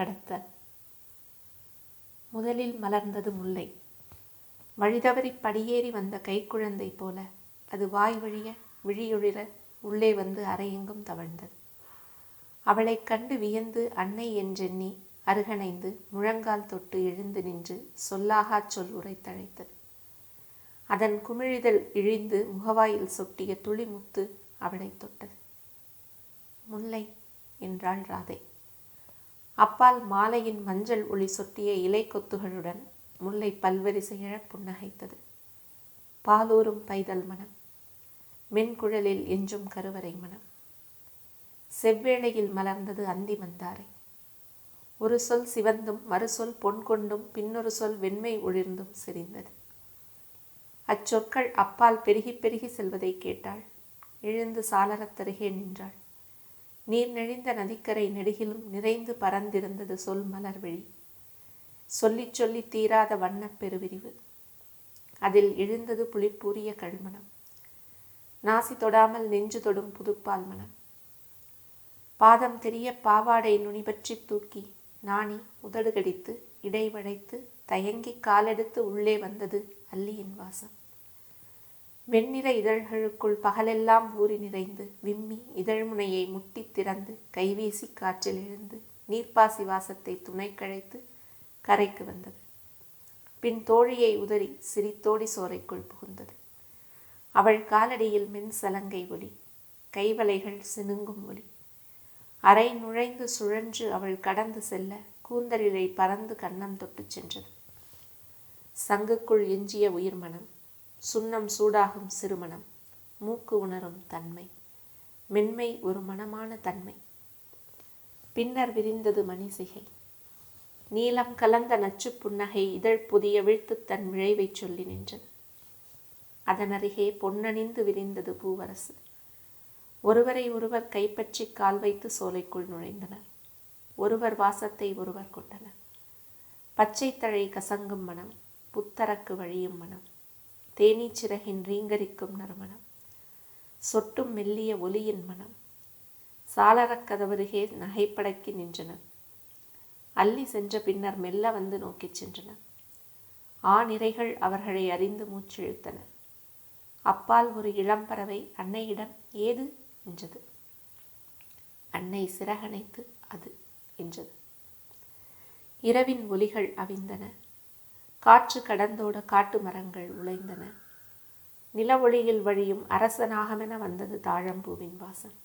கடத்த. முதலில் மலர்ந்தது முல்லை. வழிதவறி படியேறி வந்த கைக்குழந்தை போல அது வாய் வழிய விழியொழிர உள்ளே வந்து அறையெங்கும் தவழ்ந்தது. அவளைக் கண்டு வியந்து அன்னை என்றெண்ணி அருகணைந்து முழங்கால் தொட்டு எழுந்து நின்று சொல்லாகாச் சொல் உரைத்தழைத்தது. அதன் குமிழிதழ் இழிந்து முகவாயில் சொட்டிய துளிமுத்து அவளை தொட்டது. முல்லை என்றாள் ராதை. அப்பால் மாலையின் மஞ்சள் ஒளி சொட்டிய இலை கொத்துகளுடன் முல்லை பல்வரிசையழ புன்னகைத்தது. பாலூரும் பைதல் மனம், மென்குழலில் எஞ்சும் கருவறை மனம். செவ்வேளையில் மலர்ந்தது அந்தி மந்தாரை. ஒரு சொல் சிவந்தும் மறுசொல் பொன் கொண்டும் பின்னொரு சொல் வெண்மை ஒளிர்ந்தும் செறிந்தது. அச்சொற்கள் அப்பால் பெருகி பெருகி செல்வதை கேட்டாள். எழுந்து சாளரத்தருகே நின்றாள். நீர் நெழிந்த நதிக்கரை நெடுகிலும் நிறைந்து பறந்திருந்தது சொல் மலர் விழி. சொல்லி சொல்லி தீராத வண்ணப் பெருவிரிவு. அதில் எழுந்தது புளிப்பூரிய கல்மணம். நாசி தொடாமல் நெஞ்சு தொடும் புதுப்பால் மனம். பாதம் தெரிய பாவாடை நுனி பற்றி தூக்கி நாணி உதடு கடித்து இடை வளைத்து தயங்கி காலெடுத்து உள்ளே வந்தது அல்லியின் வாசம். வெண்ணிற இதழ்களுக்குள் பகலெல்லாம் ஊறி நிறைந்து விம்மி இதழ்முனையை முட்டி திறந்து கைவீசி காற்றில் எழுந்து நீர்ப்பாசி வாசத்தை துணை கழைத்து கரைக்கு வந்தது. பின் தோழியை உதறி சிரித்தோடி சோரைக்குள் புகுந்தது. அவள் காலடியில் மென் சலங்கை ஒலி, கைவளைகள் சினுங்கும் ஒலி. அரை நுழைந்து சுழன்று அவள் கடந்து செல்ல கூந்தலிலை பறந்து கன்னம் தொட்டு சென்றது. சங்குக்குள் எஞ்சிய உயிர் மனம், சுண்ணம் சூடாகும் சிறுமணம், மூக்கு உணரும் தன்மை, மென்மை ஒரு மனமான தன்மை. பின்னர் விரிந்தது மணிசிகை. நீலம் கலந்த நச்சு புன்னகை இதழ் புதிய வீழ்த்து தன் விழைவை சொல்லி நின்றது. அதனருகே பொன்னணிந்து விரிந்தது பூவரசு. ஒருவரை ஒருவர் கைப்பற்றி கால் வைத்து சோலைக்குள் நுழைந்தனர். ஒருவர் வாசத்தை ஒருவர் கொண்டனர். பச்சை தழை கசங்கும் மனம், புத்தரக்கு வழியும் மனம், தேனீச்சிறகின் ரீங்கரிக்கும் நறுமணம், சொட்டும் மெல்லிய ஒலியின் மனம். சாளரக்கதவருகே நகைப்படக்கி நின்றனர். அள்ளி சென்ற பின்னர் மெல்ல வந்து நோக்கிச் சென்றனர். ஆநிரைகள் அவர்களை அறிந்து மூச்சிழுத்தனர். அப்பால் ஒரு இளம்பறவை அன்னையிடம் ஏது என்றது. அன்னை சிறகணைத்து அது என்றது. இரவின் ஒலிகள் அவிந்தன. காற்று கடந்தோட காட்டு மரங்கள் உழைந்தன. நில ஒளியில் வழியும் அரசனாகமென வந்தது தாழம்பூவின் வாசம்.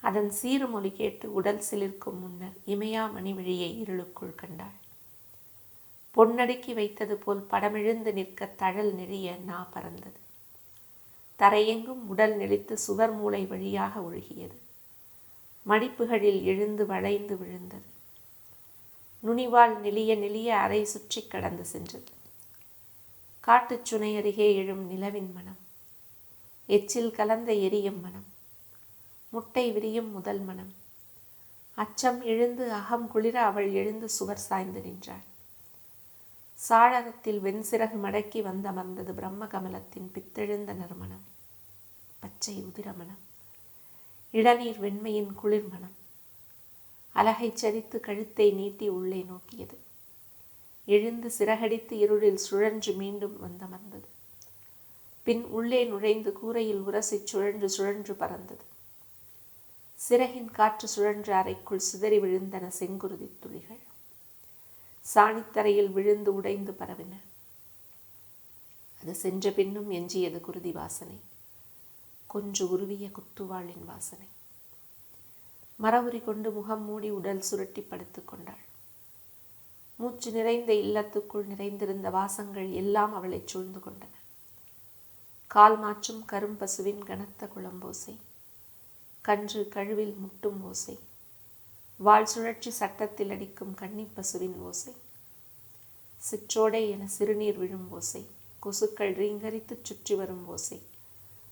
அதன் சீறுமொழி கேட்டு உடல் சிலிர்க்கும் முன்னர் இமையா மணிவிழியை இருளுக்குள் கண்டாள். பொன்னடுக்கி வைத்தது போல் படமெழுந்து நிற்க தழல் நெறிய நா பறந்தது. தரையெங்கும் உடல் நெளித்து சுவர் மூளை வழியாக ஒழுகியது. மடிப்புகளில் எழுந்து வளைந்து விழுந்தது. நுனிவாள் நெளிய நெளிய அறை சுற்றி கடந்து சென்றது. காட்டுச் சுனை அருகே எழும் நிலவின் மனம், எச்சில் கலந்த எரியும் மனம், முட்டை விரியும் முதல் மனம். அச்சம் எழுந்து அகம் குளிர அவள் எழுந்து சுவர் சாய்ந்து நின்றாள். சாளரத்தில் வெண்சிறகு மடக்கி வந்தமர்ந்தது பிரம்ம கமலத்தின் பித்தெழுந்த நறுமணம், பச்சை உதிரமணம், இளநீர் வெண்மையின் குளிர்மணம். அலகை சரித்து கழுத்தை நீட்டி உள்ளே நோக்கியது. எழுந்து சிறகடித்து இருளில் சுழன்று மீண்டும் வந்தமர்ந்தது. பின் உள்ளே நுழைந்து கூரையில் உரசி சுழன்று சுழன்று பறந்தது. சிறகின் காற்று சுழன்று அறைக்குள் சிதறி விழுந்தன செங்குருதி துளிகள். சாணித்தரையில் விழுந்து உடைந்து பரவின. அது சென்ற பின்னும் எஞ்சியது குருதி வாசனை, கொஞ்சு உருவிய குத்துவாளின் வாசனை. மரவுரி கொண்டு முகம் மூடி உடல் சுருட்டி படுத்து கொண்டாள். மூச்சு நிறைந்த இல்லத்துக்குள் நிறைந்திருந்த வாசங்கள் எல்லாம் அவளை சூழ்ந்து கொண்டன. கால் மாற்றும் கரும்பசுவின் கனத்த குளம்போசை, கன்று கழுவில் முட்டும் ஓசை, வாள் சுழற்சி சட்டத்தில் அடிக்கும் கன்னிப்பசுவின் ஓசை, சிற்றோடை என சிறுநீர் விழும் ஓசை, கொசுக்கள் ரீங்கரித்து சுற்றி வரும் ஓசை,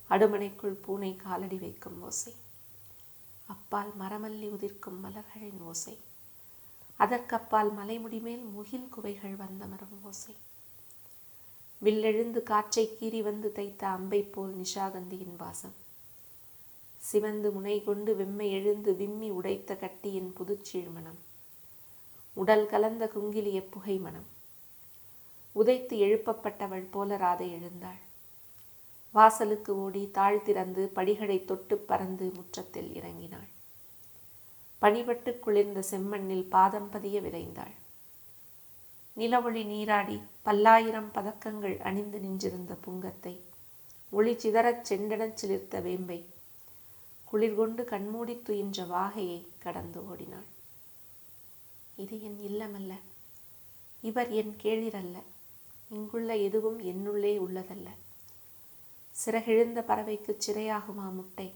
அடுமனைக்குள் பூனை காலடி வைக்கும் ஓசை, அப்பால் மரமல்லி உதிர்க்கும் மலர்களின் ஓசை, அதற்கப்பால் மலைமுடிமேல் முகில் குவைகள் வந்தமரும் ஓசை, வில்லெழுந்து காற்றை கீறி வந்து தைத்த அம்பை போல் நிஷாகந்தியின் வாசம், சிவந்து முனை கொண்டு வெம்மை எழுந்து விம்மி உடைத்த கட்டியின் புதுச்சீழ்மணம், உடல் கலந்த குங்கிலிய புகை மனம். உதைத்து எழுப்பப்பட்டவள் போல ராதை எழுந்தாள். வாசலுக்கு ஓடி தாழ் திறந்து படிகளை தொட்டு பறந்து முற்றத்தில் இறங்கினாள். பனிபட்டு குளிர்ந்த செம்மண்ணில் பாதம் பதிய விரைந்தாள். நிலவொளி நீராடி பல்லாயிரம் பதக்கங்கள் அணிந்து நின்றிருந்த புங்கத்தை, ஒளி சிதறச் செண்டெனச் சிலிர்த்த வேம்பை, குளிர்கொண்டு கண்மூடி துயின்ற வாகையை கடந்து ஓடினாள். இது என் இல்லமல்ல, இவர் என் கேளிரல்ல, இங்குள்ள எதுவும் என்னுள்ளே உள்ளதல்ல. சிறகெழுந்த பறவைக்கு சிறையாகுமா முட்டை?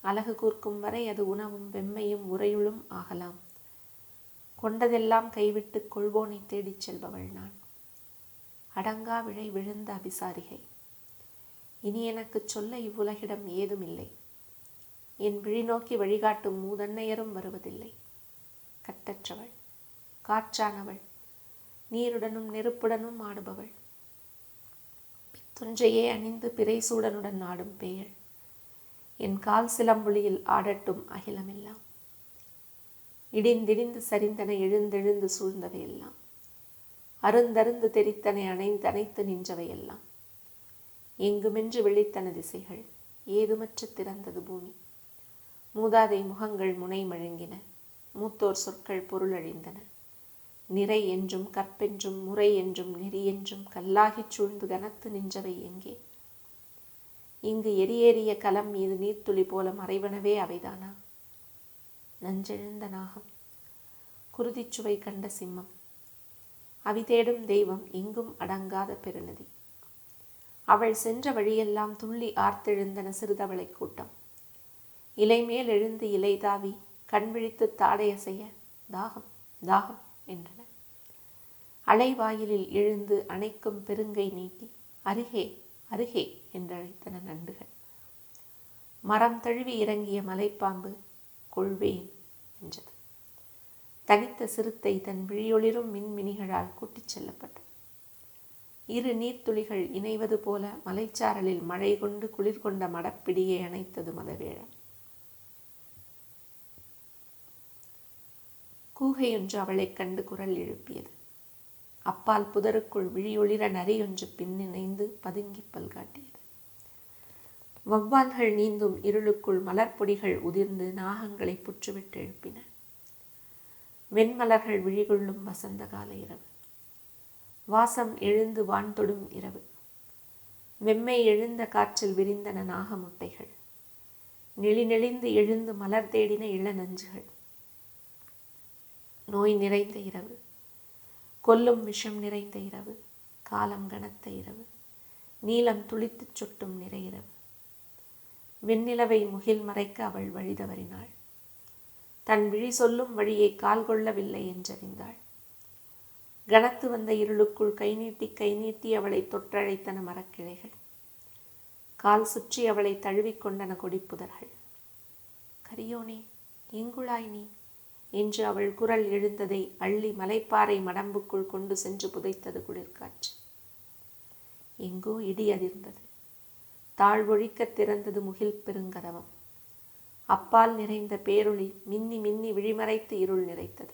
அலகு கூர்க்கும் வரை அது உணவும் வெம்மையும் உறையுளும் ஆகலாம். கொண்டதெல்லாம் கைவிட்டு கொள்வோனை தேடிச் செல்பவள் நான். அடங்கா விழை விழுந்த அபிசாரிகை. இனி எனக்கு சொல்ல இவ்வுலகிடம் ஏதுமில்லை. என் விழி நோக்கி வழிகாட்டும் மூதன்னையரும் வருவதில்லை. கட்டற்றவள், காற்றானவள், நீருடனும் நெருப்புடனும் ஆடுபவள், பித்துஞ்சையே அணிந்து பிறைசூடனுடன் ஆடும் பேயள், என் கால் சிலம்புலியில் ஆடட்டும் அகிலமெல்லாம். இடிந்திடிந்து சரிந்தன எழுந்தெழுந்து சூழ்ந்தவையெல்லாம், அருந்தருந்து தெரித்தனை அணைத்து நின்றவையெல்லாம். எங்குமென்று விழித்தன திசைகள், ஏதுமற்று திறந்தது பூமி. மூதாதை முகங்கள் முனை மழுங்கின, மூத்தோர் சொற்கள் பொருளழிந்தன. நிறை என்றும் கற்பென்றும் முறை என்றும் நெறி என்றும் கல்லாகிச் சூழ்ந்து கனத்து நின்றவை எங்கே? இங்கு எரியேறிய கலம் மீது நீர்த்துளி போல மறைவனவே அவைதானா? நஞ்செழுந்த நாகம், குருதிச்சுவை கண்ட சிம்மம், அவி தேடும் தெய்வம், எங்கும் அடங்காத பெருநதி. அவள் சென்ற வழியெல்லாம் துள்ளி ஆர்த்தெழுந்தன சிறுதவளை கூட்டம். இலைமேல் எழுந்து இலை தாவி கண் விழித்து தாடையசைய தாகம் தாகம் என்றன. அலைவாயிலில் எழுந்து அணைக்கும் பெருங்கை நீட்டி அருகே அருகே என்றழைத்தன நண்டுகள். மரம் தழுவி இறங்கிய மலைப்பாம்பு கொள்வேன் என்றது. தனித்த சிறுத்தை தன் விழியொளிரும் மின்மினிகளால் கூட்டிச் செல்லப்பட்டது. இரு நீர்த்துளிகள் இணைவது போல மலைச்சாரலில் மழை கொண்டு குளிர் கொண்ட மடப்பிடியை அணைத்தது மதவேழம். கூகையொன்று அவளைக் கண்டு குரல் எழுப்பியது. அப்பால் புதருக்குள் விழியொளிர நரியொன்று பின்னிணைந்து பதுங்கி பல்காட்டியது. வௌவால்கள் நீந்தும் இருளுக்குள் மலர்பொடிகள் உதிர்ந்து நாகங்களை புற்றுவிட்டு எழுப்பின. வெண்மலர்கள் விழிகொள்ளும் வசந்த கால இரவு. வாசம் எழுந்து வான் தொடும் இரவு. வெம்மை எழுந்த காற்றில் விரிந்தன நாகமுட்டைகள். நெளிநெளிந்து எழுந்து மலர் தேடின இளநஞ்சுகள். நோய் நிறைந்த இரவு, கொல்லும் விஷம் நிறைந்த இரவு, காலம் கனத்த இரவு, நீலம் துளித்துச் சொட்டும் நிறை இரவு. வெண்ணிலவை முகில் மறைக்க அவள் வழி தவறினாள். தன் விழி சொல்லும் வழியை கால் கொள்ளவில்லை என்றறிந்தாள். கனத்து வந்த இருளுக்குள் கை நீட்டி அவளை தொற்றழைத்தன மரக்கிளைகள். கால் சுற்றி அவளை தழுவிக்கொண்டன கொடிப்புதர்கள். கரியோனே, எங்குளாய் நீ என்று அவள் குரல் எழுந்ததை அள்ளி மலைப்பாறை மடம்புக்குள் கொண்டு சென்று புதைத்தது குளிர்காற்று. எங்கோ இடி அதிர்ந்தது. தாழ்வொழிக்க திறந்தது முகில் பெருங்கதவம். அப்பால் நிறைந்த பேரொளி மின்னி மின்னி விழிமறைத்து இருள் நிறைத்தது.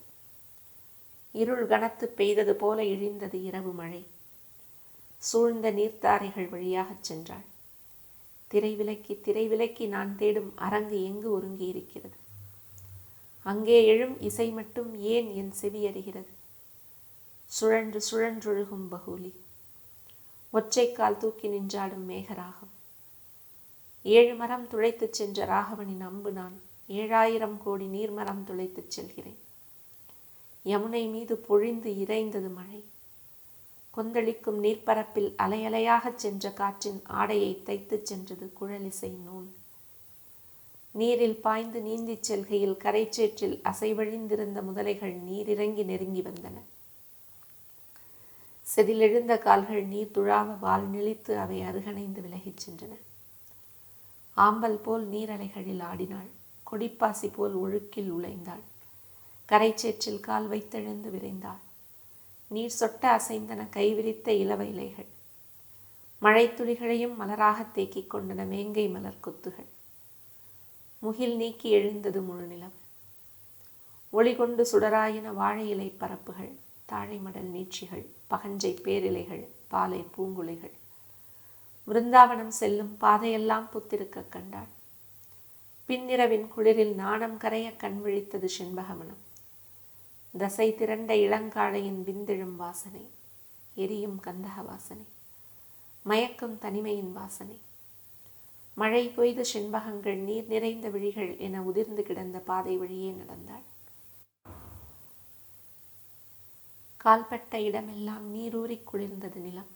இருள் கனத்து பெய்தது போல இழிந்தது இரவு மழை. சூழ்ந்த நீர்த்தாரைகள் வழியாகச் சென்றாள். திரை விலக்கி நான் தேடும் அரங்கு எங்கு ஒருங்கி இருக்கிறது? அங்கே எழும் இசை மட்டும் ஏன் என் செவி அறிகிறது? சுழன்று சுழன்றொழுகும் பகூலி, ஒற்றைக்கால் தூக்கி நின்றாடும் மேகராகம். 7 மரம் துளைத்துச் சென்ற ராகவனின் அம்பு நான் 7000 கோடி நீர்மரம் துளைத்துச் செல்கிறேன். யமுனை மீது பொழிந்து இறைந்தது மழை. கொந்தளிக்கும் நீர்ப்பரப்பில் அலையலையாகச் சென்ற காற்றின் ஆடையை தைத்துச் சென்றது குழலிசை நூல். நீரில் பாய்ந்து நீந்திச் செல்கையில் கரைச்சேற்றில் அசைவழிந்திருந்த முதலைகள் நீரிறங்கி நெருங்கி வந்தன. செதிலெழுந்த கால்கள் நீர் துழாவ வால் நெளித்து அவை அருகணைந்து விலகிச் சென்றன. ஆம்பல் போல் நீரலைகளில் ஆடினாள். கொடிப்பாசி போல் ஒழுக்கில் உழைந்தாள். கரைச்சேற்றில் கால் வைத்தெழுந்து விரைந்தாள். நீர் சொட்ட அசைந்தன கைவிரித்த இலவ இலைகள். மழைத்துளிகளையும் மலராக தேக்கிக் கொண்டன வேங்கை மலர் கொத்துகள். முகில் நீக்கி எழுந்தது முழு நிலவு. ஒளி கொண்டு சுடராயின வாழை இலை பரப்புகள், தாழை மடல் நீட்சிகள், பகஞ்சை பேரிலைகள், பாலை பூங்குலைகள். விருந்தாவனம் செல்லும் பாதையெல்லாம் புத்திருக்க கண்டாள். பின்னிரவின் குளிரில் நாணம் கரைய கண் விழித்தது செண்பகமனம். தசை திரண்ட இளங்காளையின் விந்தெழும் வாசனை, எரியும் கந்தக வாசனை, மயக்கும் தனிமையின் வாசனை. மழை கொய்த செண்பகங்கள், நீர் நிறைந்த விழிகள் என உதிர்ந்து கிடந்த பாதை வழியே நடந்தாள். கால்பட்ட இடமெல்லாம் நீரூறி குளிர்ந்தது நிலம்.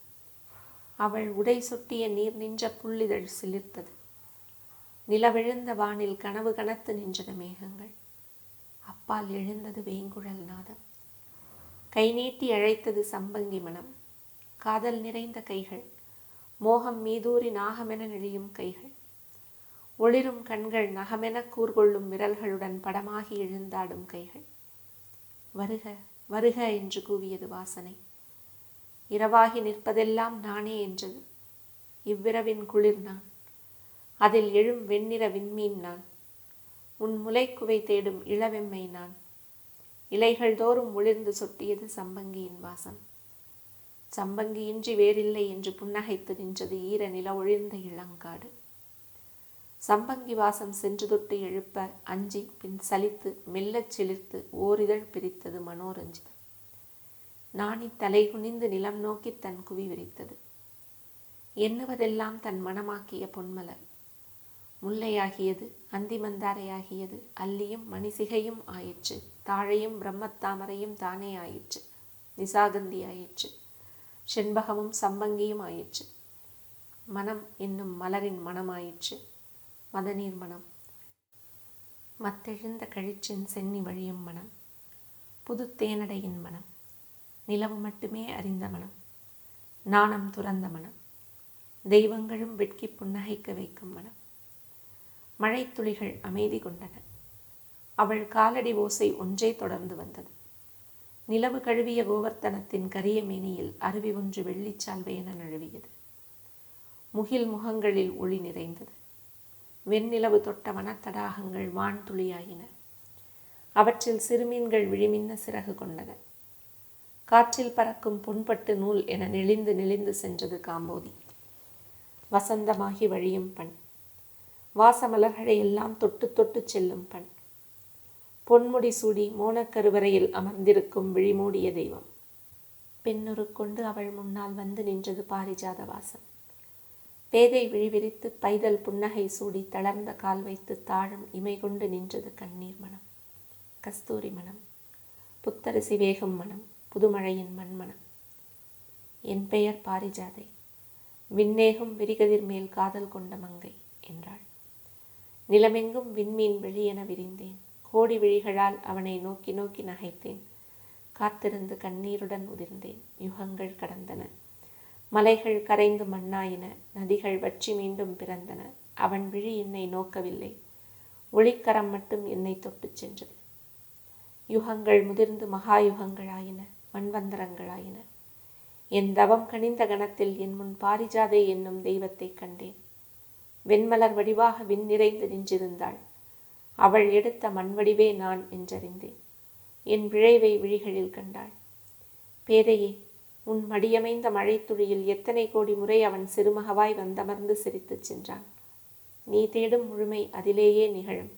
அவள் உடை சொட்டிய நீர் நின்ற புள்ளிதழ் சிலிர்த்தது. நிலவெழுந்த வானில் கனவு கனத்து நின்றன மேகங்கள். அப்பால் எழுந்தது வேங்குழல் நாதம். கை நீட்டி அழைத்தது சம்பங்கி மனம். காதல் நிறைந்த கைகள், மோகம் மீதூறி நாகமென நெழியும் கைகள். ஒளிரும் கண்கள், நகமென கூர்கொள்ளும் விரல்களுடன் படமாகி எழுந்தாடும் கைகள். வருக வருக என்று கூவியது வாசனை. இரவாகி நிற்பதெல்லாம் நானே என்றது. இவ்விரவின் குளிர் நான், அதில் எழும் வெண்ணிற விண்மீன் நான். உன் முலைக்குவை தேடும் இளவெம்மை நான். இலைகள் தோறும் ஒளிர்ந்து சொட்டியது சம்பங்கியின் வாசம். சம்பங்கியின்றி வேறில்லை என்று புன்னகைத்து நின்றது ஈர நில ஒழிர்ந்த இளங்காடு. சம்பங்கி வாசம் சென்று தொட்டு எழுப்ப அஞ்சி பின் சலித்து மெல்லச் சிலிர்த்து ஓரிதழ் பிரித்தது மனோரஞ்சிதம். நாணி தலை குனிந்து நிலம் நோக்கி தன் குவி விரித்தது. எண்ணுவதெல்லாம் தன் மனமாக்கிய பொன்மலர். முல்லையாகியது, அந்திமந்தாரையாகியது, அல்லியும் மணிசிகையும் ஆயிற்று, தாழையும் பிரம்மத்தாமரையும் தானே ஆயிற்று, நிசாகந்தி ஆயிற்று, செண்பகமும் சம்பங்கியும் ஆயிற்று. மனம் என்னும் மலரின் மனமாயிற்று, மதநீர் மனம். மத்தெழுந்த கழிச்சின் சென்னி வழியும் மனம், புது தேனடையின் மனம், நிலவு மட்டுமே அறிந்த மனம், நாணம் துறந்த மனம், தெய்வங்களும் வெட்கி புன்னகைக்க வைக்கும் மனம். மழை துளிகள் அமைதி கொண்டன. அவள் காலடி ஓசை ஒன்றே தொடர்ந்து வந்தது. நிலவு கழுவிய கோவர்த்தனத்தின் கரிய மேனியில் அருவி ஒன்று வெள்ளிச்சால்வை என நழுவியது. முகில் முகங்களில் ஒளி நிறைந்தது. வெண்ணிலவு தொட்ட வனத்தடாகங்கள் வான் துளியாயின. அவற்றில் சிறுமீன்கள் விழிமின்ன சிறகு கொண்டன. காற்றில் பறக்கும் பொன்பட்டு நூல் என நெளிந்து நெளிந்து சென்றது காம்போதி. வசந்தமாகி வழியும் பண், வாசமலர்களை எல்லாம் தொட்டு தொட்டு செல்லும் பண். பொன்முடி சூடி மோனக்கருவறையில் அமர்ந்திருக்கும் விழிமூடிய தெய்வம். பெண்ணுரு கொண்டு அவள் முன்னால் வந்து நின்றது பாரிஜாத வாசம். பேதை விழிவிரித்து பைதல் புன்னகை சூடி தளர்ந்த கால் வைத்து தாழும் இமை கொண்டு நின்றது கண்ணீர் மனம், கஸ்தூரி மனம், புத்தரிசி வேகும் மனம், புதுமழையின் மண்மனம். என் பெயர் பாரிஜாதை, விண்ணேகும் விரிகதிர் மேல் காதல் கொண்ட மங்கை என்றாள். நிலமெங்கும் விண்மீன் வெளியென விரிந்தேன். கோடி விழிகளால் அவனை நோக்கி நோக்கி நகைத்தேன். காத்திருந்து கண்ணீருடன் உதிர்ந்தேன். யுகங்கள் கடந்தன. மலைகள் கரைந்து மண்ணாயின. நதிகள் வற்றி மீண்டும் பிறந்தன. அவன் விழி என்னை நோக்கவில்லை. ஒளிக்கரம் மட்டும் என்னை தொட்டு சென்றது. யுகங்கள் முதிர்ந்து மகாயுகங்களாயின, மண்வந்தரங்களாயின. என் தவம் கனிந்த கணத்தில் என் முன் பாரிஜாதை என்னும் தெய்வத்தை கண்டேன். வெண்மலர் வடிவாக விண் நிறைந்து நின்றிருந்தாள். அவள் எடுத்த மண் வடிவே நான் என்றறிந்தேன். என் விழைவை விழிகளில் கண்டாள். பேதையே, உன் மடியமைந்த மழைத்துளியில் எத்தனை கோடி முறை அவன் சிறுமகவாய் வந்தமர்ந்து சிரித்துச் சென்றான். நீ தேடும் முழுமை அதிலேயே நிகழும்.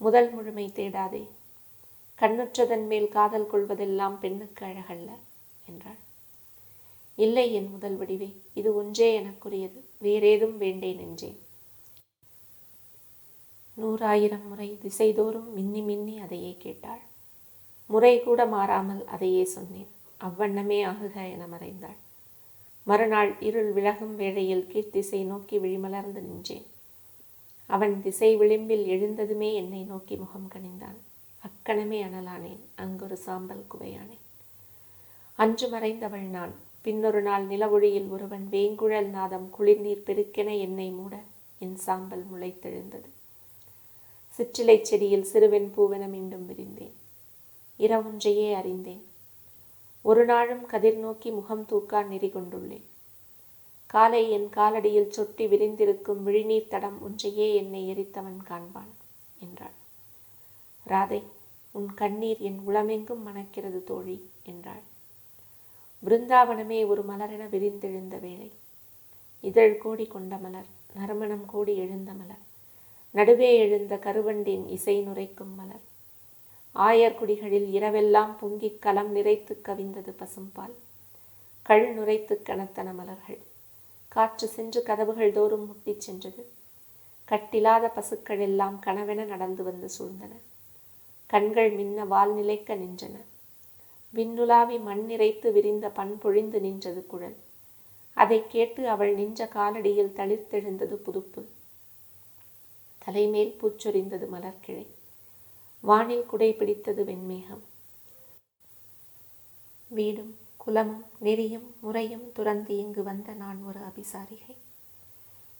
முதல் முழுமை தேடாதே. கண்ணுற்றதன் மேல் காதல் கொள்வதெல்லாம் பெண்ணுக்கு அழகல்ல என்றாள். இல்லை என் முதல் வடிவே, இது ஒன்றே எனக்குரியது, வேறேதும் வேண்டேன் என்றேன். 100,000 முறை திசைதோறும் மின்னி மின்னி அதையே கேட்டாள். முறை கூட மாறாமல் அதையே சொன்னேன். அவ்வண்ணமே ஆகுக என மறைந்தாள். மறுநாள் இருள் விலகும் வேளையில் கீழ்த்திசை நோக்கி விழிமலர்ந்து நின்றேன். அவன் திசை விளிம்பில் எழுந்ததுமே என்னை நோக்கி முகம் கனிந்தான். அக்கணமே அனலானேன். அங்கொரு சாம்பல் குவையானேன். அன்று மறைந்தவள் நான். பின்னொரு நாள் நிலவொழியில் ஒருவன் வேங்குழல் நாதம் குளிர்நீர் பெருக்கென என்னை மூட என் சாம்பல் முளைத்தெழுந்தது. சிற்றிலை செடியில் சிறுவெண் பூவென மீண்டும் விரிந்தேன். இரவொன்றையே அறிந்தேன். ஒரு நாளும் கதிர் நோக்கி முகம் தூக்கா நெறி கொண்டுள்ளேன். காலை என் காலடியில் சொட்டி விரிந்திருக்கும் விழிநீர் தடம் ஒன்றையே என்னை எரித்தவன் காண்பான் என்றாள். ராதை, உன் கண்ணீர் என் உளமெங்கும் மணக்கிறது தோழி என்றாள். பிருந்தாவனமே ஒரு மலரென விரிந்தெழுந்த வேளை. இதழ் கோடி கொண்ட மலர், நறுமணம் கோடி எழுந்த மலர், நடுவே எழுந்த கருவண்டின் இசை நுரைக்கும் மலர். ஆயர்குடிகளில் இரவெல்லாம் பொங்கிக் களம் நிறைத்து கவிந்தது பசும்பால். கள் நுரைத்து கனத்தன மலர்கள். காற்று சென்று கதவுகள் தோறும் முட்டிச் சென்றது. கட்டிலாத பசுக்கள் எல்லாம் கனவென நடந்து வந்து சூழ்ந்தன. கண்கள் மின்ன வால் நிலைக்க நின்றன. விண்ணுலாவி மண் நிறைத்து விரிந்த பண் பொழிந்து நின்றது குழல். அதை கேட்டு அவள் நின்ற காலடியில் தளிர்த்தெழுந்தது புதுப்புல். தலைமேல் பூச்சொரிந்தது மலர்கிளை. வானில் குடை பிடித்தது வெண்மேகம். வீடும் குலமும் நெறியும் முறையும் துறந்து இங்கு வந்த நான் ஒரு அபிசாரிகை.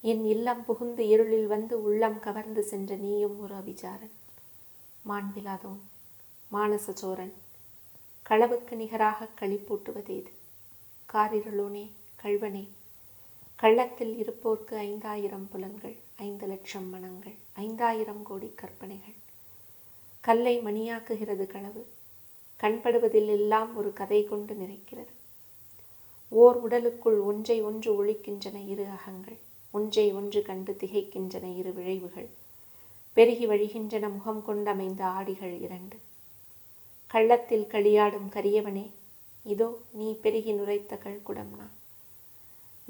என் இல்லம் புகுந்து இருளில் வந்து உள்ளம் கவர்ந்து சென்ற நீயும் ஒரு அபிசாரன். மாண்பிலாதோன், மானசச்சோரன், களவுக்கு நிகராக களிப்பூட்டுவதேது? காரிருளோனே, கள்வனே, கள்ளத்தில் இருப்போர்க்கு 5000 புலன்கள், 5 லட்சம் மனங்கள், 5000 கோடி கற்பனைகள். கல்லை மணியாக்குகிறது களவு. கண்படுவதில் எல்லாம் ஒரு கதை கொண்டு நிறைக்கிறது. ஓர் உடலுக்குள் ஒன்றை ஒன்று ஒழிக்கின்றன இரு அகங்கள். ஒன்றை ஒன்று கண்டு திகைக்கின்றன இரு விழைவுகள். பெருகி வழிகின்றன முகம் கொண்டமைந்த ஆடிகள் 2. கள்ளத்தில் களியாடும் கரியவனே, இதோ நீ பெருகி நுரைத்த கள்குடம் நான்.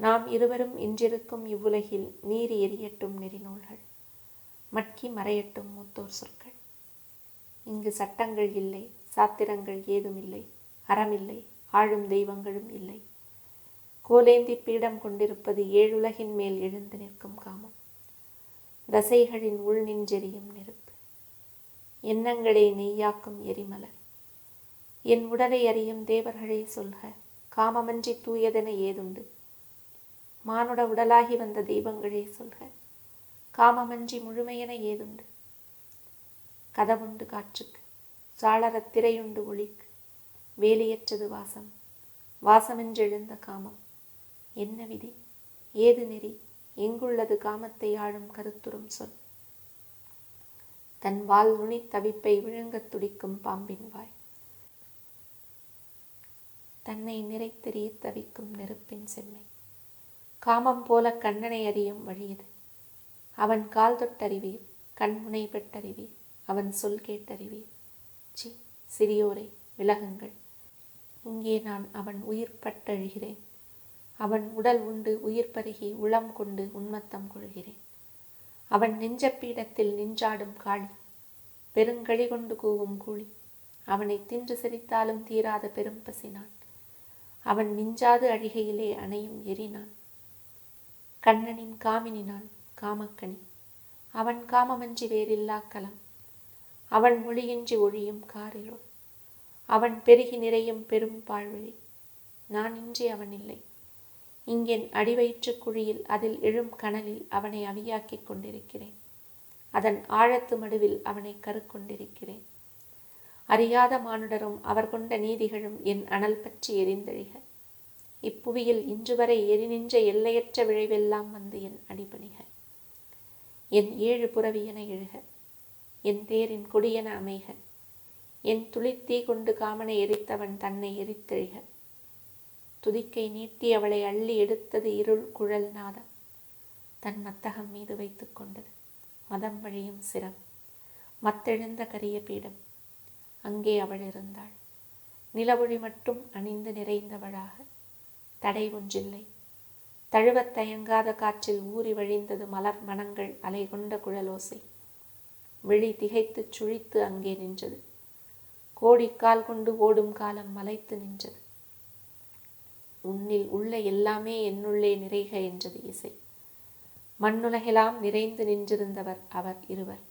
நாம் இருவரும் இன்றிருக்கும் இவ்வுலகில் நீர் எரியட்டும் நெறிநூல்கள், மட்கி மறையட்டும் மூத்தோர் சொற்கள். இங்கு சட்டங்கள் இல்லை, சாத்திரங்கள் ஏதுமில்லை, அறமில்லை, ஆளும் தெய்வங்களும் இல்லை. கோலேந்தி பீடம் கொண்டிருப்பது 7 உலகின் மேல் எழுந்து நிற்கும் காமம். தசைகளின் உள் நின்றெறியும் நெருப்பு. எண்ணங்களை நெய்யாக்கும் எரிமலர். என் உடலை அறியும் தேவர்களே சொல்க, காமமன்றி தூயதென ஏதுண்டு? மானுட உடலாகி வந்த தெய்வங்களே சொல்க, காமமன்றி முழுமையென ஏதுண்டு? கதவுண்டு காற்றுக்கு, சாளரத் திரையுண்டு ஒளிக்கு, வேலியற்றது வாசம், வாசமென்றெழுந்த காமம். என்ன விதி, ஏது நெறி, எங்குள்ளது காமத்தை ஆளும் கருத்துறும் சொல்? தன் வால் நுனி தவிப்பை விழுங்கத் துடிக்கும் பாம்பின் வாய். தன்னை நிறைத்தெறிய தவிக்கும் நெருப்பின் செம்மை. காமம் போல கண்ணனை அறியும் வழியது. அவன் கால் தொட்டறிவீர், கண்முனை பெற்றறிவீர், அவன் சொல் கேட்டறிவீர். சி, சிறியோரை விலகுங்கள். இங்கே நான் அவன் உயிர் பட்டழுகிறேன். அவன் உடல் உண்டு உயிர் பருகி உளம் கொண்டு உன்மத்தம் கொள்கிறேன். அவன் நெஞ்ச பீடத்தில் நின்றாடும் காளி, பெருங்களி கொண்டு கூவும் கூலி. அவனை தின்று சிரித்தாலும் தீராத பெரும் பசினான். அவன் மிஞ்சாது அழிகையிலே அணையும் எரினான். கண்ணனின் காமினினான் காமக்கனி. அவன் காமமன்றி வேறில்லா களம். அவன் மொழியின்றி ஒழியும் காரிருள். அவன் பெருகி நிறையும் பெரும் பாழ்வழி. நான் இன்றி அவன் இல்லை. இங்கென் அடிவயிற்று குழியில் அதில் எழும் கனலில் அவனை அவியாக்கிக் கொண்டிருக்கிறேன். அதன் ஆழத்து மடுவில் அவனை கருக்கொண்டிருக்கிறேன். அறியாத மானுடரும் அவர் கொண்ட நீதிகளும் என் அனல் பற்றி எரிந்தழிக. இப்புவியில் இன்று வரை எரி நின்ற எல்லையற்ற விளைவெல்லாம் வந்து என் அடிபணிக. என் 7 புறவியென எழுக, என் தேரின் கொடியென அமைக. என் துளித்தீ கொண்டு காமனை எரித்தவன் தன்னை எரித்தெழிக. துதிக்கை நீட்டி அவளை அள்ளி எடுத்தது இருள் குழல் நாதம். தன் மத்தகம் மீது வைத்து கொண்டது மதம் வழியும் சிரம். மத்தெழுந்த கரிய பீடம். அங்கே அவள் இருந்தாள், நிலவொளி மட்டும் அணிந்து நிறைந்தவளாக. தடை ஒன்றில்லை. தழுவத் தயங்காத காற்றில் ஊறி வழிந்தது மலர் மனங்கள் அலை கொண்ட குழலோசை. விழி திகைத்துச் சுழித்து அங்கே நின்றது. கோடிக்கால் கொண்டு ஓடும் காலம் மலைத்து நின்றது. உன்னில் உள்ள எல்லாமே என்னுள்ளே நிறைக என்றது இசை. மண்ணுலகெல்லாம் நிறைந்து நின்றிருந்தவர் அவர் இருவர்.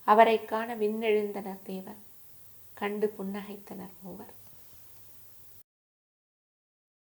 அவரை காண விண்ணெழுந்தனர் தேவர். கண்டு புன்னகைத்தனர் மூவர்.